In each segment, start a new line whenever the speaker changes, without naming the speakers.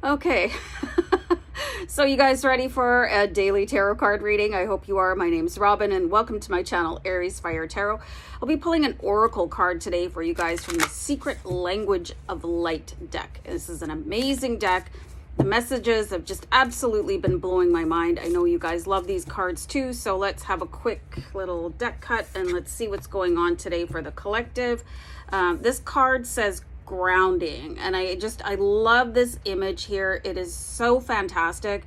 Okay, so you guys ready for a daily tarot card reading? I hope you are. My name's Robin and welcome to my channel, Aries Fire Tarot. I'll be pulling an oracle card today for you guys from the Secret Language of Light deck. This is an amazing deck. The messages have just absolutely been blowing my mind. I know you guys love these cards too, so let's have a quick little deck cut and let's see what's going on today for the collective. This card says grounding, and I love this image here. It is so fantastic.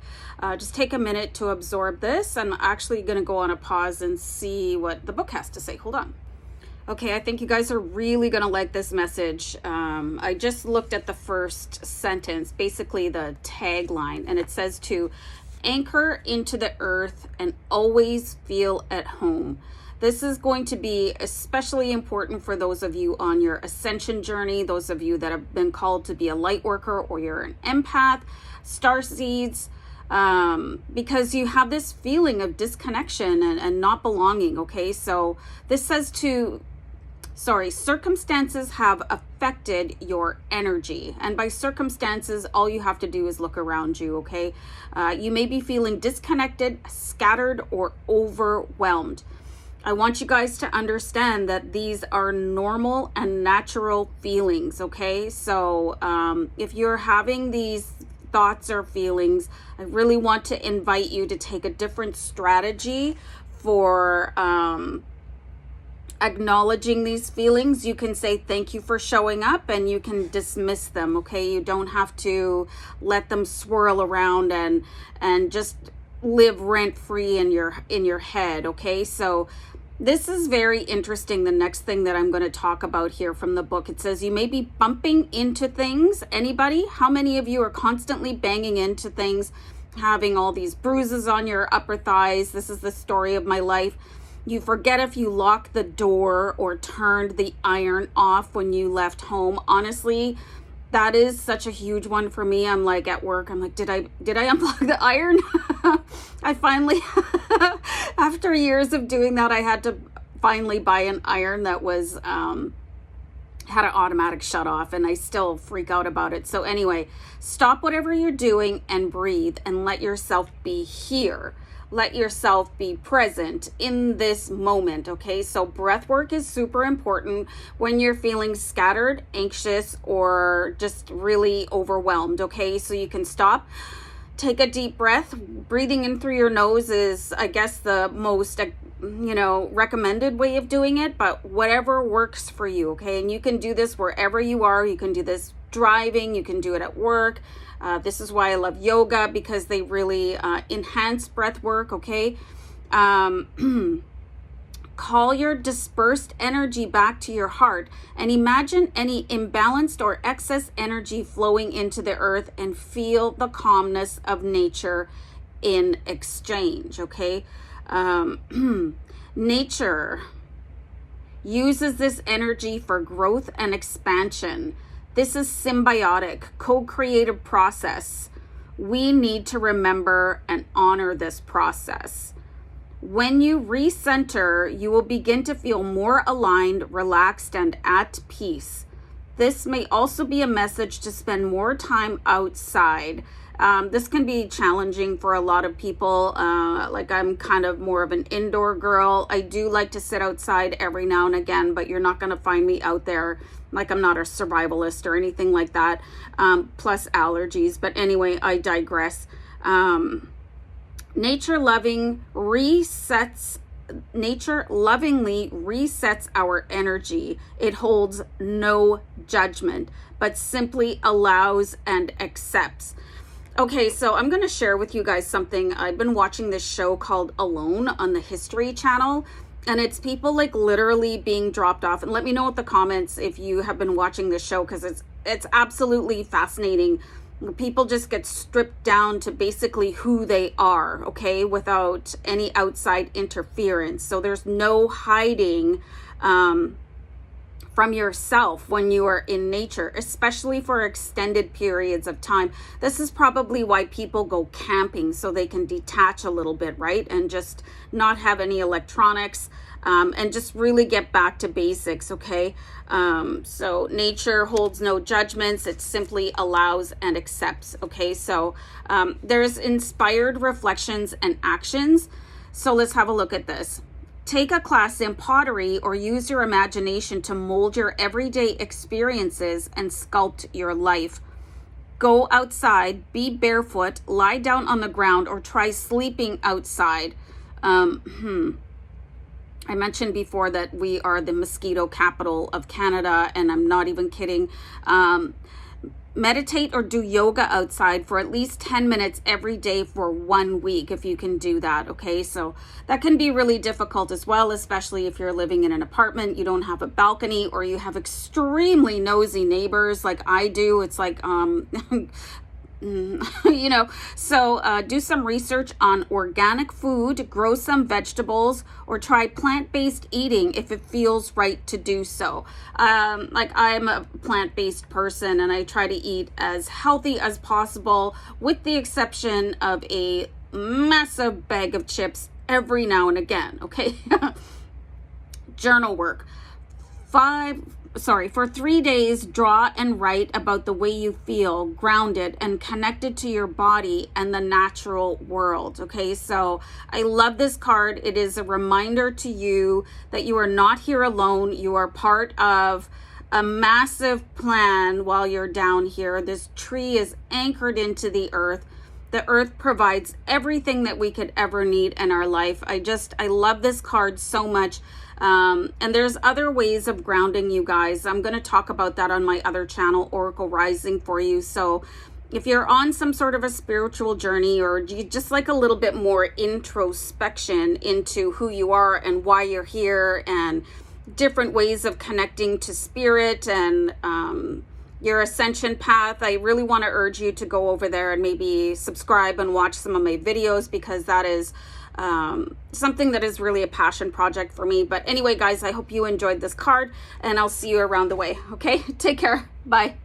Just take a minute to absorb this. I'm actually going to go on a pause and see what the book has to say. Hold on. Okay, I think you guys are really going to like this message. I just looked at the first sentence, basically the tagline, and it says to anchor into the earth and always feel at home. This is going to be especially important for those of you on your ascension journey, those of you that have been called to be a light worker, or you're an empath, starseeds, because you have this feeling of disconnection and not belonging, okay? So this says circumstances have affected your energy. And by circumstances, all you have to do is look around you, okay? You may be feeling disconnected, scattered, or overwhelmed. I want you guys to understand that these are normal and natural feelings, okay? So if you're having these thoughts or feelings, I really want to invite you to take a different strategy for acknowledging these feelings. You can say thank you for showing up and you can dismiss them, okay? You don't have to let them swirl around and just live rent-free in your head, okay? So this is very interesting. The next thing that I'm going to talk about here from the book, it says you may be bumping into things. Anybody? How many of you are constantly banging into things, having all these bruises on your upper thighs? This is the story of my life. You forget if you locked the door or turned the iron off when you left home. Honestly, that is such a huge one for me. I'm like at work, I'm like, did I unplug the iron? I finally, after years of doing that, I had to finally buy an iron that was, had an automatic shut off, and I still freak out about it. So anyway, stop whatever you're doing and breathe and let yourself be here. Let yourself be present in this moment, okay? So breath work is super important when you're feeling scattered, anxious, or just really overwhelmed, okay? So you can stop, take a deep breath. Breathing in through your nose is, I guess, the most, recommended way of doing it, but whatever works for you, okay? And you can do this wherever you are. You can do this driving, you can do it at work. This is why I love yoga, because they really enhance breath work, okay? Call your dispersed energy back to your heart and imagine any imbalanced or excess energy flowing into the earth and feel the calmness of nature in exchange, okay? Nature uses this energy for growth and expansion. This is symbiotic, co-creative process. We need to remember and honor this process. When you recenter, you will begin to feel more aligned, relaxed, and at peace. This may also be a message to spend more time outside. This can be challenging for a lot of people. Like I'm kind of more of an indoor girl. I do like to sit outside every now and again, but you're not going to find me out there. Like I'm not a survivalist or anything like that. Plus allergies. But anyway, I digress. Nature lovingly resets our energy. It holds no judgment, but simply allows and accepts. Okay, so I'm going to share with you guys something. I've been watching this show called Alone on the History Channel, and it's people like literally being dropped off. And let me know in the comments if you have been watching this show, because it's absolutely fascinating. People just get stripped down to basically who they are, okay, without any outside interference. So there's no hiding from yourself when you are in nature, especially for extended periods of time. This is probably why people go camping, so they can detach a little bit, right? And just not have any electronics. and just really get back to basics, okay? So nature holds no judgments. It simply allows and accepts, okay? So there's inspired reflections and actions. So let's have a look at this. Take a class in pottery or use your imagination to mold your everyday experiences and sculpt your life. Go outside, be barefoot, lie down on the ground, or try sleeping outside. I mentioned before that we are the mosquito capital of Canada, and I'm not even kidding. Meditate or do yoga outside for at least 10 minutes every day for 1 week, if you can do that, okay? So that can be really difficult as well, especially if you're living in an apartment, you don't have a balcony, or you have extremely nosy neighbors like I do. It's like, you know, so do some research on organic food, grow some vegetables, or try plant-based eating if it feels right to do so. Like I'm a plant-based person, and I try to eat as healthy as possible, with the exception of a massive bag of chips every now and again, okay? Journal work. For 3 days, draw and write about the way you feel grounded and connected to your body and the natural world. Okay, so I love this card. It is a reminder to you that you are not here alone. You are part of a massive plan while you're down here. This tree is anchored into the earth. The earth provides everything that we could ever need in our life. I love this card so much. And there's other ways of grounding, you guys. I'm going to talk about that on my other channel, Oracle Rising, for you. So if you're on some sort of a spiritual journey, or you just like a little bit more introspection into who you are and why you're here, and different ways of connecting to spirit and your ascension path, I really want to urge you to go over there and maybe subscribe and watch some of my videos, because that is something that is really a passion project for me. But anyway, guys, I hope you enjoyed this card, and I'll see you around the way. Okay, take care. Bye.